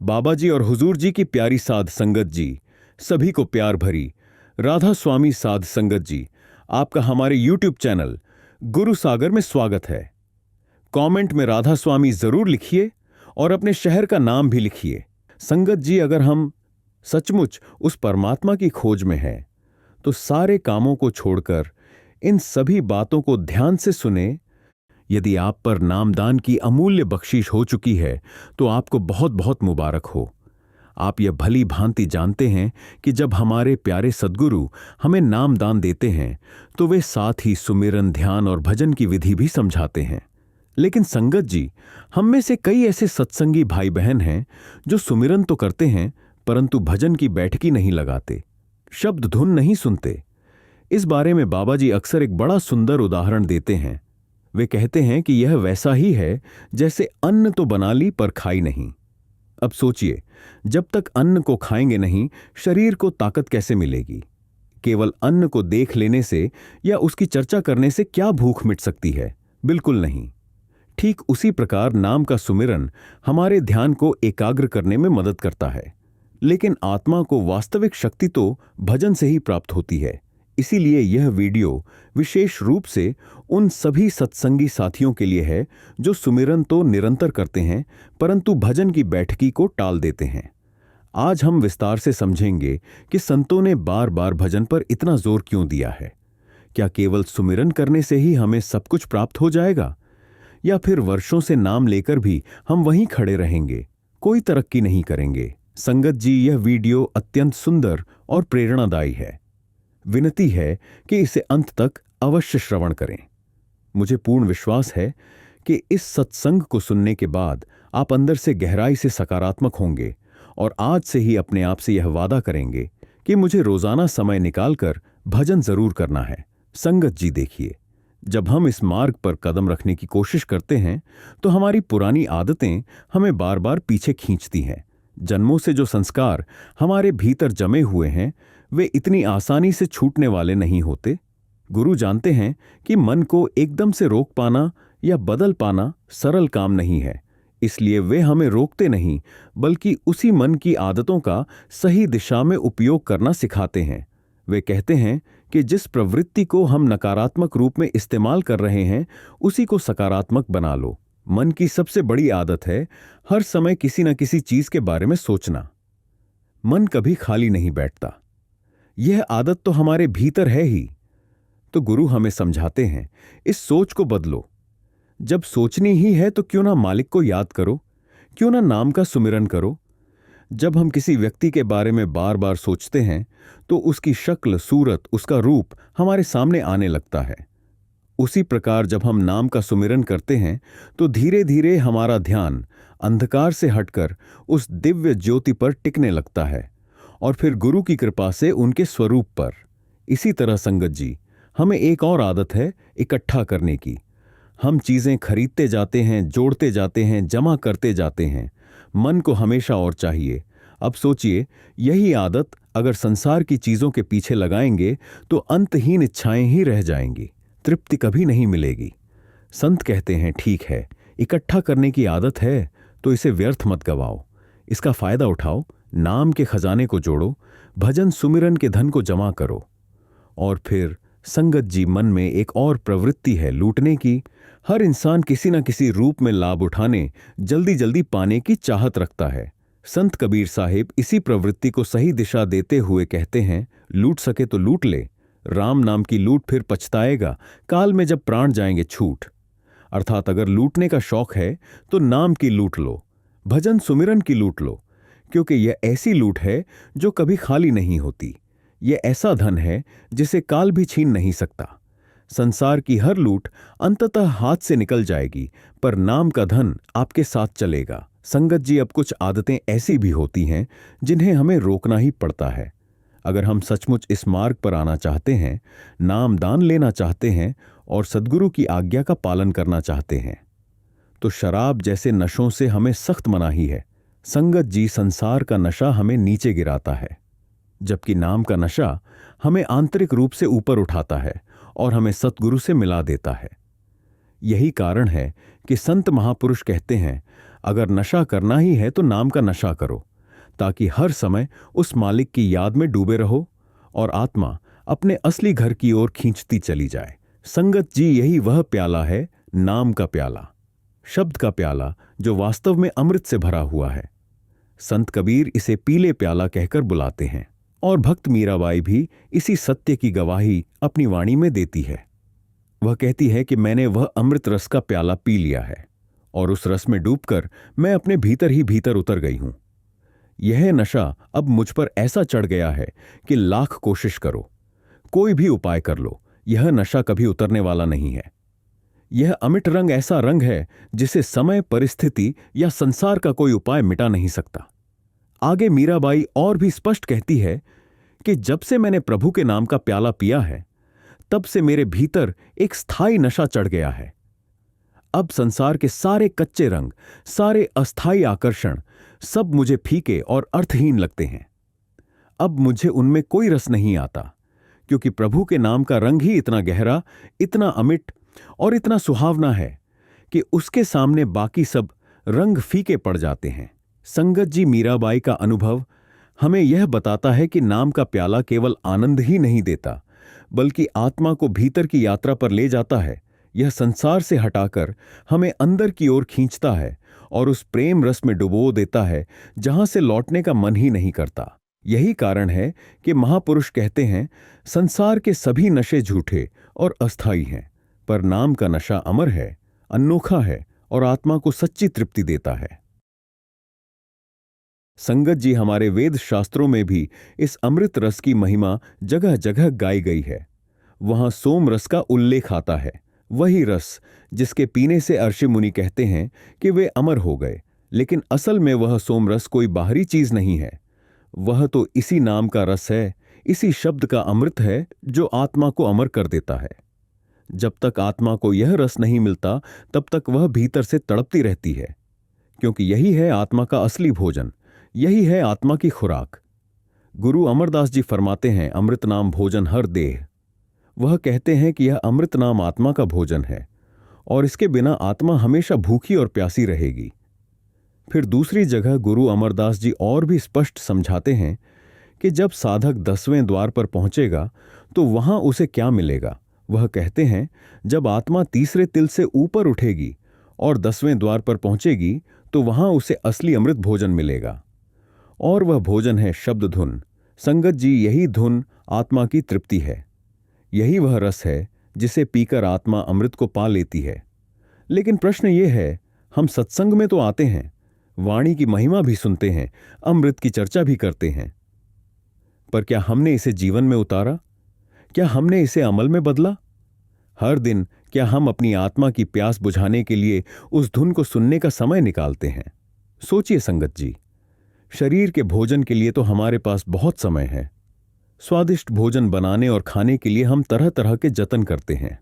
बाबा जी और हुजूर जी की प्यारी साध संगत जी, सभी को प्यार भरी राधा स्वामी साध संगत जी, आपका हमारे YouTube चैनल गुरु सागर में स्वागत है। कमेंट में राधा स्वामी जरूर लिखिए और अपने शहर का नाम भी लिखिए। संगत जी, अगर हम सचमुच उस परमात्मा की खोज में हैं, तो सारे कामों को छोड़कर इन सभी बातों को ध्यान से सुने। यदि आप पर नामदान की अमूल्य बख्शीश हो चुकी है तो आपको बहुत बहुत मुबारक हो। आप यह भली भांति जानते हैं कि जब हमारे प्यारे सद्गुरु हमें नामदान देते हैं तो वे साथ ही सुमिरन, ध्यान और भजन की विधि भी समझाते हैं। लेकिन संगत जी, हम में से कई ऐसे सत्संगी भाई बहन हैं जो सुमिरन तो करते हैं परंतु भजन की बैठकी नहीं लगाते, शब्द धुन नहीं सुनते। इस बारे में बाबा जी अक्सर एक बड़ा सुंदर उदाहरण देते हैं। वे कहते हैं कि यह वैसा ही है जैसे अन्न तो बना ली पर खाई नहीं। अब सोचिए, जब तक अन्न को खाएंगे नहीं, शरीर को ताकत कैसे मिलेगी? केवल अन्न को देख लेने से या उसकी चर्चा करने से क्या भूख मिट सकती है? बिल्कुल नहीं। ठीक उसी प्रकार नाम का सुमिरन हमारे ध्यान को एकाग्र करने में मदद करता है, लेकिन आत्मा को वास्तविक शक्ति तो भजन से ही प्राप्त होती है। इसीलिए यह वीडियो विशेष रूप से उन सभी सत्संगी साथियों के लिए है जो सुमिरन तो निरंतर करते हैं परंतु भजन की बैठकी को टाल देते हैं। आज हम विस्तार से समझेंगे कि संतों ने बार बार भजन पर इतना जोर क्यों दिया है। क्या केवल सुमिरन करने से ही हमें सब कुछ प्राप्त हो जाएगा, या फिर वर्षों से नाम लेकर भी हम वहीं खड़े रहेंगे, कोई तरक्की नहीं करेंगे? संगत जी, यह वीडियो अत्यंत सुंदर और प्रेरणादायी है। विनती है कि इसे अंत तक अवश्य श्रवण करें। मुझे पूर्ण विश्वास है कि इस सत्संग को सुनने के बाद आप अंदर से गहराई से सकारात्मक होंगे और आज से ही अपने आप से यह वादा करेंगे कि मुझे रोजाना समय निकालकर भजन जरूर करना है। संगत जी देखिए, जब हम इस मार्ग पर कदम रखने की कोशिश करते हैं तो हमारी पुरानी आदतें हमें बार बार पीछे खींचती हैं। जन्मों से जो संस्कार हमारे भीतर जमे हुए हैं वे इतनी आसानी से छूटने वाले नहीं होते। गुरु जानते हैं कि मन को एकदम से रोक पाना या बदल पाना सरल काम नहीं है, इसलिए वे हमें रोकते नहीं बल्कि उसी मन की आदतों का सही दिशा में उपयोग करना सिखाते हैं। वे कहते हैं कि जिस प्रवृत्ति को हम नकारात्मक रूप में इस्तेमाल कर रहे हैं उसी को सकारात्मक बना लो। मन की सबसे बड़ी आदत है हर समय किसी न किसी चीज के बारे में सोचना। मन कभी खाली नहीं बैठता, यह आदत तो हमारे भीतर है ही। तो गुरु हमें समझाते हैं, इस सोच को बदलो। जब सोचनी ही है तो क्यों ना मालिक को याद करो, क्यों ना नाम का सुमिरन करो। जब हम किसी व्यक्ति के बारे में बार बार सोचते हैं तो उसकी शक्ल, सूरत, उसका रूप हमारे सामने आने लगता है। उसी प्रकार जब हम नाम का सुमिरन करते हैं तो धीरे धीरे हमारा ध्यान अंधकार से हटकर उस दिव्य ज्योति पर टिकने लगता है और फिर गुरु की कृपा से उनके स्वरूप पर। इसी तरह संगत जी, हमें एक और आदत है इकट्ठा करने की। हम चीजें खरीदते जाते हैं, जोड़ते जाते हैं, जमा करते जाते हैं। मन को हमेशा और चाहिए। अब सोचिए, यही आदत अगर संसार की चीजों के पीछे लगाएंगे तो अंतहीन इच्छाएं ही रह जाएंगी, तृप्ति कभी नहीं मिलेगी। संत कहते हैं, ठीक है, इकट्ठा करने की आदत है तो इसे व्यर्थ मत गवाओ, इसका फायदा उठाओ, नाम के खजाने को जोड़ो, भजन सुमिरन के धन को जमा करो। और फिर संगत जी, मन में एक और प्रवृत्ति है लूटने की। हर इंसान किसी न किसी रूप में लाभ उठाने, जल्दी जल्दी पाने की चाहत रखता है। संत कबीर साहिब इसी प्रवृत्ति को सही दिशा देते हुए कहते हैं, लूट सके तो लूट ले, राम नाम की लूट फिर पछताएगा काल में जब प्राण जाएंगे छूट। अर्थात अगर लूटने का शौक है तो नाम की लूट लो, भजन सुमिरन की लूट लो, क्योंकि यह ऐसी लूट है जो कभी खाली नहीं होती। यह ऐसा धन है जिसे काल भी छीन नहीं सकता। संसार की हर लूट अंततः हाथ से निकल जाएगी, पर नाम का धन आपके साथ चलेगा। संगत जी, अब कुछ आदतें ऐसी भी होती हैं जिन्हें हमें रोकना ही पड़ता है। अगर हम सचमुच इस मार्ग पर आना चाहते हैं, नाम दान लेना चाहते हैं और सद्गुरु की आज्ञा का पालन करना चाहते हैं, तो शराब जैसे नशों से हमें सख्त मनाही है। संगत जी, संसार का नशा हमें नीचे गिराता है, जबकि नाम का नशा हमें आंतरिक रूप से ऊपर उठाता है और हमें सतगुरु से मिला देता है। यही कारण है कि संत महापुरुष कहते हैं, अगर नशा करना ही है तो नाम का नशा करो, ताकि हर समय उस मालिक की याद में डूबे रहो और आत्मा अपने असली घर की ओर खींचती चली जाए। संगत जी, यही वह प्याला है, नाम का प्याला, शब्द का प्याला, जो वास्तव में अमृत से भरा हुआ है। संत कबीर इसे पीले प्याला कहकर बुलाते हैं और भक्त मीराबाई भी इसी सत्य की गवाही अपनी वाणी में देती है। वह कहती है कि मैंने वह अमृत रस का प्याला पी लिया है और उस रस में डूबकर मैं अपने भीतर ही भीतर उतर गई हूं। यह नशा अब मुझ पर ऐसा चढ़ गया है कि लाख कोशिश करो, कोई भी उपाय कर लो, यह नशा कभी उतरने वाला नहीं है। यह अमिट रंग ऐसा रंग है जिसे समय, परिस्थिति या संसार का कोई उपाय मिटा नहीं सकता। आगे मीराबाई और भी स्पष्ट कहती है कि जब से मैंने प्रभु के नाम का प्याला पिया है, तब से मेरे भीतर एक स्थायी नशा चढ़ गया है। अब संसार के सारे कच्चे रंग, सारे अस्थायी आकर्षण, सब मुझे फीके और अर्थहीन लगते हैं। अब मुझे उनमें कोई रस नहीं आता, क्योंकि प्रभु के नाम का रंग ही इतना गहरा, इतना अमिट और इतना सुहावना है कि उसके सामने बाकी सब रंग फीके पड़ जाते हैं। संगत जी, मीराबाई का अनुभव हमें यह बताता है कि नाम का प्याला केवल आनंद ही नहीं देता, बल्कि आत्मा को भीतर की यात्रा पर ले जाता है। यह संसार से हटाकर हमें अंदर की ओर खींचता है और उस प्रेम रस में डुबो देता है जहां से लौटने का मन ही नहीं करता। यही कारण है कि महापुरुष कहते हैं, संसार के सभी नशे झूठे और अस्थायी हैं, पर नाम का नशा अमर है, अनोखा है और आत्मा को सच्ची तृप्ति देता है। संगत जी, हमारे वेद शास्त्रों में भी इस अमृत रस की महिमा जगह जगह गाई गई है। वहां सोम रस का उल्लेख आता है, वही रस जिसके पीने से अर्षि मुनि कहते हैं कि वे अमर हो गए। लेकिन असल में वह सोम रस कोई बाहरी चीज नहीं है, वह तो इसी नाम का रस है, इसी शब्द का अमृत है जो आत्मा को अमर कर देता है। जब तक आत्मा को यह रस नहीं मिलता, तब तक वह भीतर से तड़पती रहती है, क्योंकि यही है आत्मा का असली भोजन, यही है आत्मा की खुराक। गुरु अमरदास जी फरमाते हैं, अमृत नाम भोजन हर देह। वह कहते हैं कि यह अमृत नाम आत्मा का भोजन है और इसके बिना आत्मा हमेशा भूखी और प्यासी रहेगी। फिर दूसरी जगह गुरु अमरदास जी और भी स्पष्ट समझाते हैं कि जब साधक 10वें द्वार पर पहुंचेगा तो वहां उसे क्या मिलेगा। वह कहते हैं, जब आत्मा तीसरे तिल से ऊपर उठेगी और 10वें द्वार पर पहुंचेगी तो वहां उसे असली अमृत भोजन मिलेगा, और वह भोजन है शब्द धुन। संगत जी, यही धुन आत्मा की तृप्ति है, यही वह रस है जिसे पीकर आत्मा अमृत को पा लेती है। लेकिन प्रश्न यह है, हम सत्संग में तो आते हैं, वाणी की महिमा भी सुनते हैं, अमृत की चर्चा भी करते हैं, पर क्या हमने इसे जीवन में उतारा? क्या हमने इसे अमल में बदला? हर दिन क्या हम अपनी आत्मा की प्यास बुझाने के लिए उस धुन को सुनने का समय निकालते हैं? सोचिए संगत जी, शरीर के भोजन के लिए तो हमारे पास बहुत समय है। स्वादिष्ट भोजन बनाने और खाने के लिए हम तरह तरह के जतन करते हैं।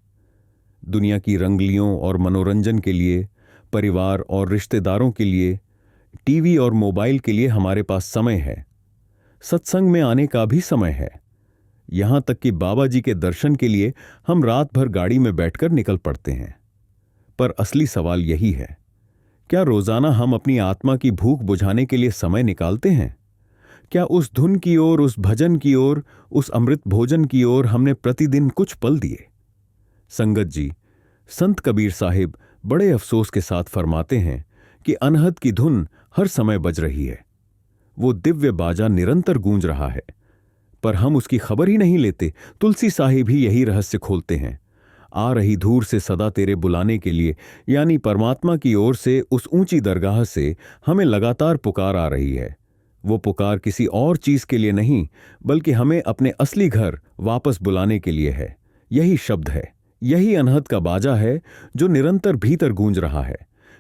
दुनिया की रंगलियों और मनोरंजन के लिए, परिवार और रिश्तेदारों के लिए, टीवी और मोबाइल के लिए हमारे पास समय है। सत्संग में आने का भी समय है। यहां तक कि बाबा जी के दर्शन के लिए हम रात भर गाड़ी में बैठकर निकल पड़ते हैं। पर असली सवाल यही है, क्या रोजाना हम अपनी आत्मा की भूख बुझाने के लिए समय निकालते हैं? क्या उस धुन की ओर, उस भजन की ओर, उस अमृत भोजन की ओर हमने प्रतिदिन कुछ पल दिए? संगत जी, संत कबीर साहिब बड़े अफसोस के साथ फरमाते हैं कि अनहद की धुन हर समय बज रही है, वो दिव्य बाजा निरंतर गूंज रहा है, पर हम उसकी खबर ही नहीं लेते। तुलसी साहिब ही यही रहस्य खोलते हैं। आ रही धूर से सदा तेरे बुलाने के लिए, यानी परमात्मा की ओर से, उस ऊंची दरगाह से हमें लगातार पुकार आ रही है। वो पुकार किसी और चीज के लिए नहीं, बल्कि हमें अपने असली घर वापस बुलाने के लिए है। यही शब्द है, यही अनहद का बाजा है जो निरंतर भीतर गूंज रहा है।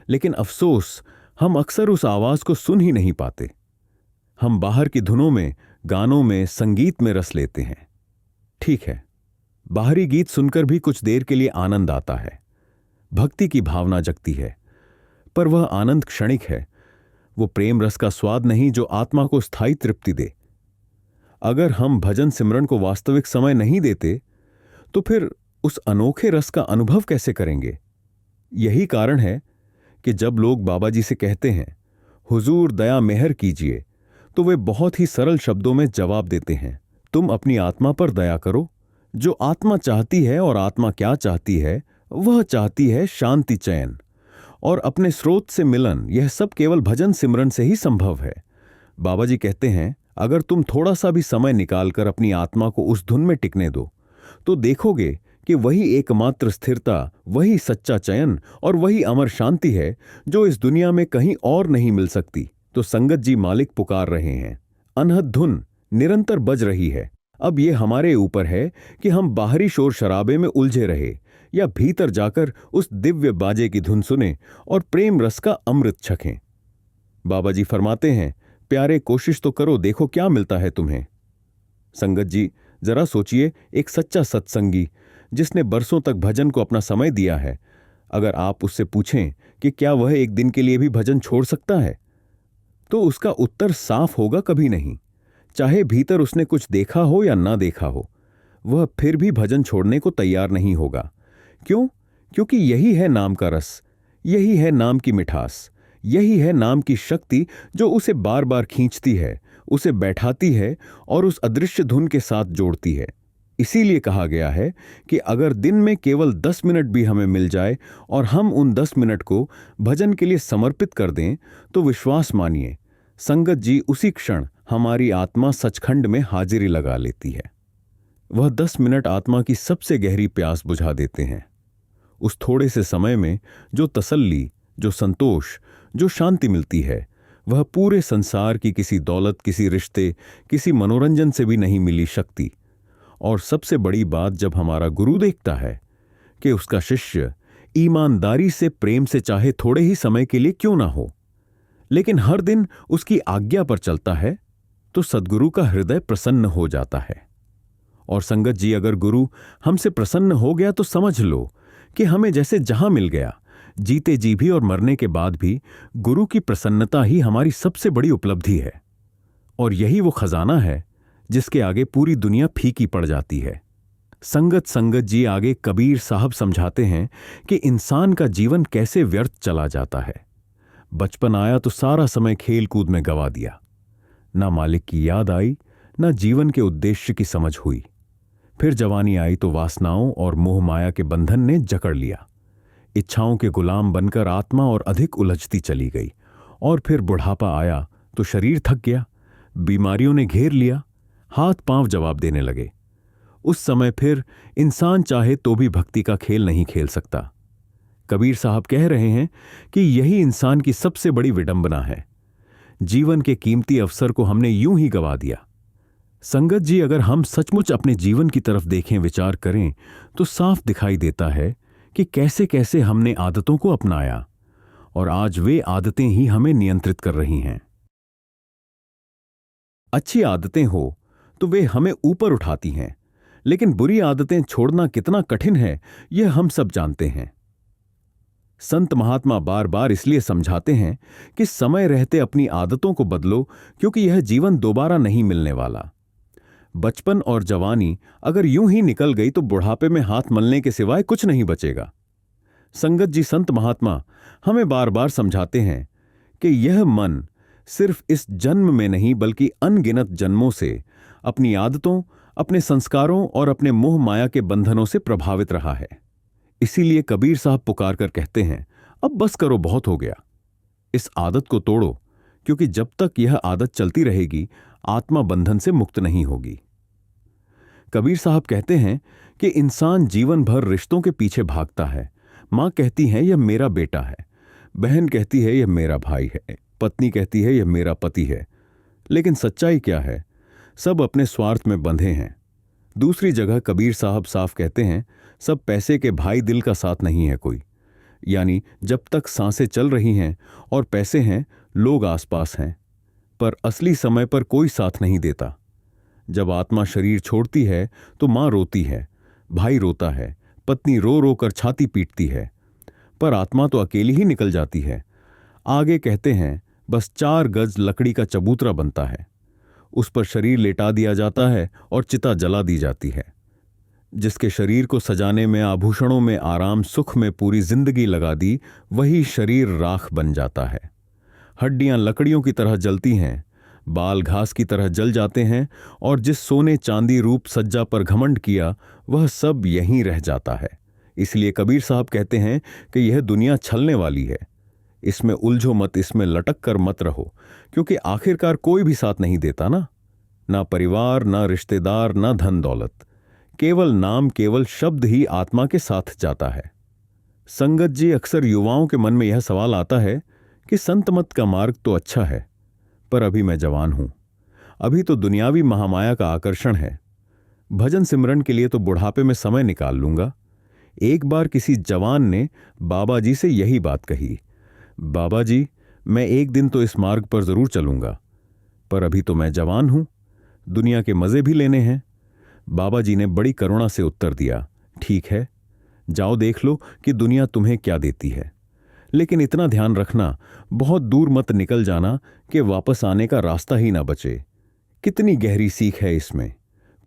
लेकिन अफसोस, हम अक्सर उस आवाज को सुन ही नहीं पाते। हम बाहर की धुनों में, गानों में, संगीत में रस लेते हैं। ठीक है, बाहरी गीत सुनकर भी कुछ देर के लिए आनंद आता है, भक्ति की भावना जगती है, पर वह आनंद क्षणिक है। वो प्रेम रस का स्वाद नहीं जो आत्मा को स्थायी तृप्ति दे। अगर हम भजन सिमरन को वास्तविक समय नहीं देते, तो फिर उस अनोखे रस का अनुभव कैसे करेंगे? यही कारण है कि जब लोग बाबा जी से कहते हैं हुजूर दया मेहर कीजिए, तो वे बहुत ही सरल शब्दों में जवाब देते हैं, तुम अपनी आत्मा पर दया करो। जो आत्मा चाहती है, और आत्मा क्या चाहती है, वह चाहती है शांति, चैन और अपने स्रोत से मिलन। यह सब केवल भजन सिमरन से ही संभव है। बाबा जी कहते हैं, अगर तुम थोड़ा सा भी समय निकालकर अपनी आत्मा को उस धुन में टिकने दो, तो देखोगे कि वही एकमात्र स्थिरता, वही सच्चा चयन और वही अमर शांति है जो इस दुनिया में कहीं और नहीं मिल सकती। तो संगत जी मालिक पुकार रहे हैं, अनहद धुन निरंतर बज रही है। अब ये हमारे ऊपर है कि हम बाहरी शोर शराबे में उलझे रहे या भीतर जाकर उस दिव्य बाजे की धुन सुने और प्रेम रस का अमृत छकें। बाबा जी फरमाते हैं, प्यारे कोशिश तो करो, देखो क्या मिलता है तुम्हें। संगत जी जरा सोचिए, एक सच्चा सत्संगी जिसने बरसों तक भजन को अपना समय दिया है, अगर आप उससे पूछें कि क्या वह एक दिन के लिए भी भजन छोड़ सकता है, तो उसका उत्तर साफ होगा, कभी नहीं। चाहे भीतर उसने कुछ देखा हो या ना देखा हो, वह फिर भी भजन छोड़ने को तैयार नहीं होगा। क्यों? क्योंकि यही है नाम का रस, यही है नाम की मिठास, यही है नाम की शक्ति जो उसे बार बार खींचती है, उसे बैठाती है और उस अदृश्य धुन के साथ जोड़ती है। इसीलिए कहा गया है कि अगर दिन में केवल 10 मिनट भी हमें मिल जाए और हम उन 10 मिनट को भजन के लिए समर्पित कर दें, तो विश्वास मानिए, संगत जी उसी क्षण हमारी आत्मा सचखंड में हाजिरी लगा लेती है। वह 10 मिनट आत्मा की सबसे गहरी प्यास बुझा देते हैं। उस थोड़े से समय में जो तसल्ली, जो संतोष, जो शांति मिलती है, वह पूरे संसार की किसी दौलत, किसी रिश्ते, किसी मनोरंजन से भी नहीं मिली शक्ति। और सबसे बड़ी बात, जब हमारा गुरु देखता है कि उसका शिष्य ईमानदारी से, प्रेम से, चाहे थोड़े ही समय के लिए क्यों ना हो, लेकिन हर दिन उसकी आज्ञा पर चलता है, तो सद्गुरु का हृदय प्रसन्न हो जाता है। और संगत जी, अगर गुरु हमसे प्रसन्न हो गया तो समझ लो कि हमें जैसे जहां मिल गया। जीते जी भी और मरने के बाद भी गुरु की प्रसन्नता ही हमारी सबसे बड़ी उपलब्धि है। और यही वो खजाना है जिसके आगे पूरी दुनिया फीकी पड़ जाती है। संगत जी आगे कबीर साहब समझाते हैं कि इंसान का जीवन कैसे व्यर्थ चला जाता है। बचपन आया तो सारा समय खेल कूद में गवा दिया, ना मालिक की याद आई, ना जीवन के उद्देश्य की समझ हुई। फिर जवानी आई तो वासनाओं और मोह माया के बंधन ने जकड़ लिया। इच्छाओं के गुलाम बनकर आत्मा और अधिक उलझती चली गई। और फिर बुढ़ापा आया तो शरीर थक गया, बीमारियों ने घेर लिया, हाथ पांव जवाब देने लगे। उस समय फिर इंसान चाहे तो भी भक्ति का खेल नहीं खेल सकता। कबीर साहब कह रहे हैं कि यही इंसान की सबसे बड़ी विडंबना है। जीवन के कीमती अवसर को हमने यूं ही गवा दिया। संगत जी, अगर हम सचमुच अपने जीवन की तरफ देखें, विचार करें, तो साफ दिखाई देता है कि कैसे कैसे हमने आदतों को अपनाया और आज वे आदतें ही हमें नियंत्रित कर रही हैं। अच्छी आदतें हो तो वे हमें ऊपर उठाती हैं, लेकिन बुरी आदतें छोड़ना कितना कठिन है, यह हम सब जानते हैं। संत महात्मा बार बार इसलिए समझाते हैं कि समय रहते अपनी आदतों को बदलो, क्योंकि यह जीवन दोबारा नहीं मिलने वाला। बचपन और जवानी अगर यूं ही निकल गई तो बुढ़ापे में हाथ मलने के सिवाय कुछ नहीं बचेगा। संगत जी, संत महात्मा हमें बार बार समझाते हैं कि यह मन सिर्फ इस जन्म में नहीं बल्कि अनगिनत जन्मों से अपनी आदतों, अपने संस्कारों और अपने मोह माया के बंधनों से प्रभावित रहा है। इसीलिए कबीर साहब पुकार कर कहते हैं, अब बस करो, बहुत हो गया। इस आदत को तोड़ो, क्योंकि जब तक यह आदत चलती रहेगी आत्मा बंधन से मुक्त नहीं होगी। कबीर साहब कहते हैं कि इंसान जीवन भर रिश्तों के पीछे भागता है। मां कहती है यह मेरा बेटा है, बहन कहती है यह मेरा भाई है, पत्नी कहती है यह मेरा पति है। लेकिन सच्चाई क्या है? सब अपने स्वार्थ में बंधे हैं। दूसरी जगह कबीर साहब साफ कहते हैं, सब पैसे के भाई, दिल का साथ नहीं है कोई। यानी जब तक सांसें चल रही हैं और पैसे हैं, लोग आसपास हैं, पर असली समय पर कोई साथ नहीं देता। जब आत्मा शरीर छोड़ती है तो मां रोती है, भाई रोता है, पत्नी रो रो कर छाती पीटती है, पर आत्मा तो अकेली ही निकल जाती है। आगे कहते हैं, बस 4 गज लकड़ी का चबूतरा बनता है, उस पर शरीर लेटा दिया जाता है और चिता जला दी जाती है। जिसके शरीर को सजाने में, आभूषणों में, आराम सुख में पूरी जिंदगी लगा दी, वही शरीर राख बन जाता है। हड्डियां लकड़ियों की तरह जलती हैं, बाल घास की तरह जल जाते हैं, और जिस सोने चांदी रूप सज्जा पर घमंड किया वह सब यहीं रह जाता है। इसलिए कबीर साहब कहते हैं कि यह दुनिया छलने वाली है, इसमें उलझो मत, इसमें लटक कर मत रहो, क्योंकि आखिरकार कोई भी साथ नहीं देता ना परिवार, ना रिश्तेदार, ना धन दौलत, केवल नाम, केवल शब्द ही आत्मा के साथ जाता है। संगत जी, अक्सर युवाओं के मन में यह सवाल आता है कि संत मत का मार्ग तो अच्छा है, पर अभी मैं जवान हूं, अभी तो दुनियावी महामाया का आकर्षण है। भजन सिमरन के लिए तो बुढ़ापे में समय निकाल लूंगा। एक बार किसी जवान ने बाबा जी से यही बात कही, बाबा जी, मैं एक दिन तो इस मार्ग पर जरूर चलूंगा, पर अभी तो मैं जवान हूं, दुनिया के मजे भी लेने हैं। बाबा जी ने बड़ी करुणा से उत्तर दिया, ठीक है, जाओ देख लो कि दुनिया तुम्हें क्या देती है, लेकिन इतना ध्यान रखना, बहुत दूर मत निकल जाना कि वापस आने का रास्ता ही ना बचे। कितनी गहरी सीख है इसमें।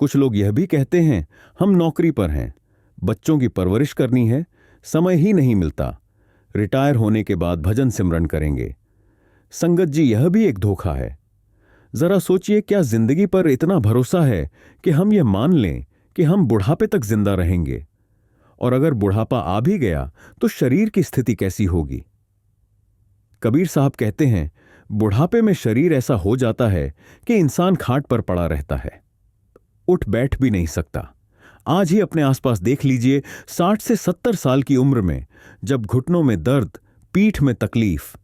कुछ लोग यह भी कहते हैं, हम नौकरी पर हैं, बच्चों की परवरिश करनी है, समय ही नहीं मिलता, रिटायर होने के बाद भजन सिमरन करेंगे। संगत जी, यह भी एक धोखा है। जरा सोचिए, क्या जिंदगी पर इतना भरोसा है कि हम यह मान लें कि हम बुढ़ापे तक जिंदा रहेंगे? और अगर बुढ़ापा आ भी गया तो शरीर की स्थिति कैसी होगी? कबीर साहब कहते हैं, बुढ़ापे में शरीर ऐसा हो जाता है कि इंसान खाट पर पड़ा रहता है, उठ बैठ भी नहीं सकता। आज ही अपने आसपास देख लीजिए, 60 से 70 साल की उम्र में जब घुटनों में दर्द, पीठ में तकलीफ,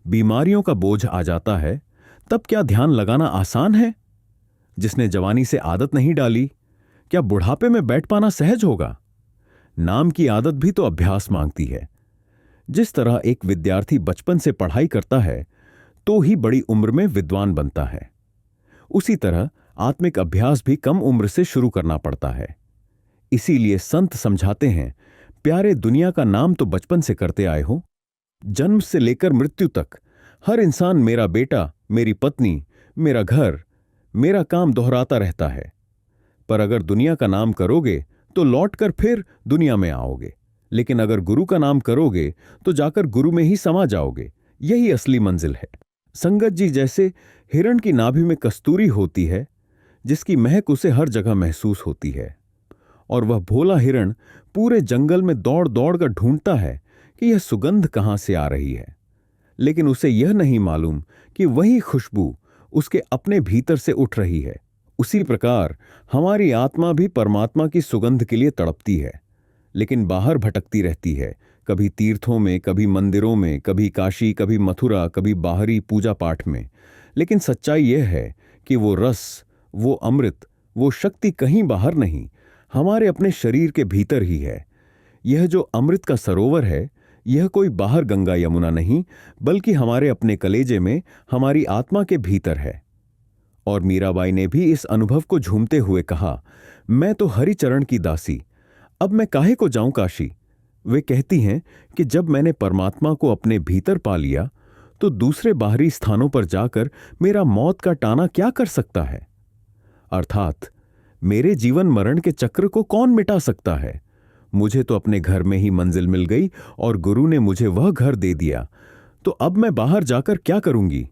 बीमारियों का बोझ आ जाता है, तब क्या ध्यान लगाना आसान है? जिसने जवानी से आदत नहीं डाली, क्या बुढ़ापे में बैठ पाना सहज होगा? नाम की आदत भी तो अभ्यास मांगती है। जिस तरह एक विद्यार्थी बचपन से पढ़ाई करता है तो ही बड़ी उम्र में विद्वान बनता है, उसी तरह आत्मिक अभ्यास भी कम उम्र से शुरू करना पड़ता है। इसीलिए संत समझाते हैं, प्यारे, दुनिया का नाम तो बचपन से करते आए हो, जन्म से लेकर मृत्यु तक हर इंसान मेरा बेटा, मेरी पत्नी, मेरा घर, मेरा काम दोहराता रहता है। पर अगर दुनिया का नाम करोगे तो लौटकर फिर दुनिया में आओगे, लेकिन अगर गुरु का नाम करोगे तो जाकर गुरु में ही समा जाओगे। यही असली मंजिल है। संगत जी, जैसे हिरण की नाभि में कस्तूरी होती है, जिसकी महक उसे हर जगह महसूस होती है, और वह भोला हिरण पूरे जंगल में दौड़ दौड़ कर ढूंढता है कि यह सुगंध कहां से आ रही है, लेकिन उसे यह नहीं मालूम कि वही खुशबू उसके अपने भीतर से उठ रही है। उसी प्रकार हमारी आत्मा भी परमात्मा की सुगंध के लिए तड़पती है, लेकिन बाहर भटकती रहती है, कभी तीर्थों में, कभी मंदिरों में, कभी काशी, कभी मथुरा, कभी बाहरी पूजा पाठ में। लेकिन सच्चाई यह है कि वो रस, वो अमृत, वो शक्ति कहीं बाहर नहीं, हमारे अपने शरीर के भीतर ही है। यह जो अमृत का सरोवर है, यह कोई बाहर गंगा यमुना नहीं, बल्कि हमारे अपने कलेजे में, हमारी आत्मा के भीतर है। और मीराबाई ने भी इस अनुभव को झूमते हुए कहा, मैं तो हरिचरण की दासी, अब मैं काहे को जाऊं काशी। वे कहती हैं कि जब मैंने परमात्मा को अपने भीतर पा लिया तो दूसरे बाहरी स्थानों पर जाकर मेरा मौत का टाना क्या कर सकता है? अर्थात मेरे जीवन मरण के चक्र को कौन मिटा सकता है? मुझे तो अपने घर में ही मंजिल मिल गई और गुरु ने मुझे वह घर दे दिया, तो अब मैं बाहर जाकर क्या करूंगी?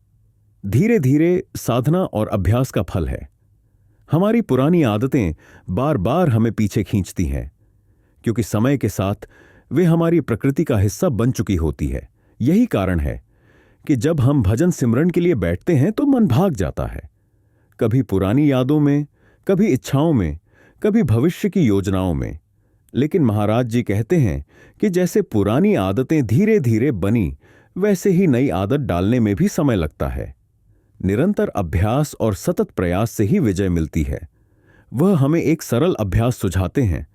धीरे धीरे साधना और अभ्यास का फल है। हमारी पुरानी आदतें बार बार हमें पीछे खींचती हैं, क्योंकि समय के साथ वे हमारी प्रकृति का हिस्सा बन चुकी होती है। यही कारण है कि जब हम भजन सिमरन के लिए बैठते हैं तो मन भाग जाता है, कभी पुरानी यादों में, कभी इच्छाओं में, कभी भविष्य की योजनाओं में। लेकिन महाराज जी कहते हैं कि जैसे पुरानी आदतें धीरे धीरे बनी, वैसे ही नई आदत डालने में भी समय लगता है। निरंतर अभ्यास और सतत प्रयास से ही विजय मिलती है। वह हमें एक सरल अभ्यास सुझाते हैं,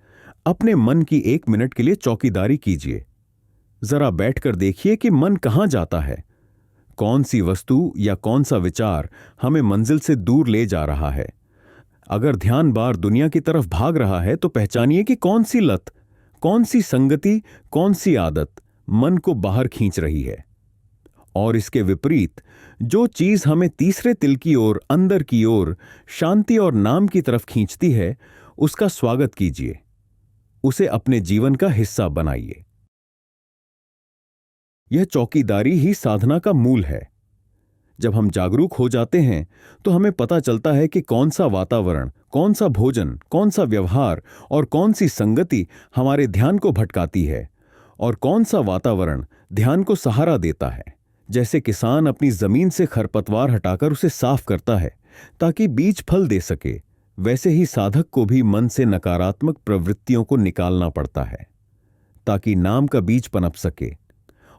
अपने मन की 1 मिनट के लिए चौकीदारी कीजिए। जरा बैठकर देखिए कि मन कहां जाता है, कौन सी वस्तु या कौन सा विचार हमें मंजिल से दूर ले जा रहा है। अगर ध्यान बार दुनिया की तरफ भाग रहा है तो पहचानिए कि कौन सी लत, कौन सी संगति, कौन सी आदत मन को बाहर खींच रही है। और इसके विपरीत जो चीज हमें तीसरे तिल की ओर, अंदर की ओर, शांति और नाम की तरफ खींचती है, उसका स्वागत कीजिए। उसे अपने जीवन का हिस्सा बनाइए। यह चौकीदारी ही साधना का मूल है। जब हम जागरूक हो जाते हैं तो हमें पता चलता है कि कौन सा वातावरण, कौन सा भोजन, कौन सा व्यवहार और कौन सी संगति हमारे ध्यान को भटकाती है और कौन सा वातावरण ध्यान को सहारा देता है। जैसे किसान अपनी जमीन से खरपतवार हटाकर उसे साफ करता है ताकि बीज फल दे सके, वैसे ही साधक को भी मन से नकारात्मक प्रवृत्तियों को निकालना पड़ता है ताकि नाम का बीज पनप सके।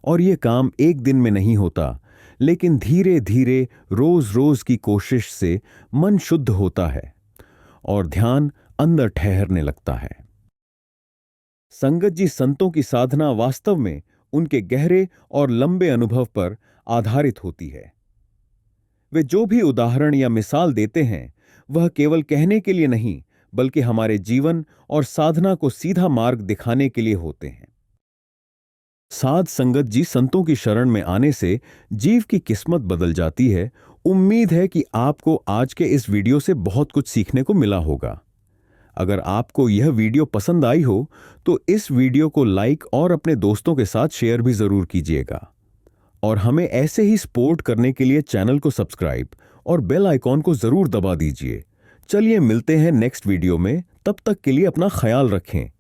और यह काम एक दिन में नहीं होता, लेकिन धीरे धीरे रोज रोज की कोशिश से मन शुद्ध होता है और ध्यान अंदर ठहरने लगता है। संगत जी संतों की साधना वास्तव में उनके गहरे और लंबे अनुभव पर आधारित होती है। वे जो भी उदाहरण या मिसाल देते हैं वह केवल कहने के लिए नहीं, बल्कि हमारे जीवन और साधना को सीधा मार्ग दिखाने के लिए होते हैं। साध संगत जी संतों की शरण में आने से जीव की किस्मत बदल जाती है। उम्मीद है कि आपको आज के इस वीडियो से बहुत कुछ सीखने को मिला होगा। अगर आपको यह वीडियो पसंद आई हो तो इस वीडियो को लाइक और अपने दोस्तों के साथ शेयर भी जरूर कीजिएगा। और हमें ऐसे ही सपोर्ट करने के लिए चैनल को सब्सक्राइब और बेल आइकॉन को जरूर दबा दीजिए। चलिए मिलते हैं नेक्स्ट वीडियो में, तब तक के लिए अपना ख्याल रखें।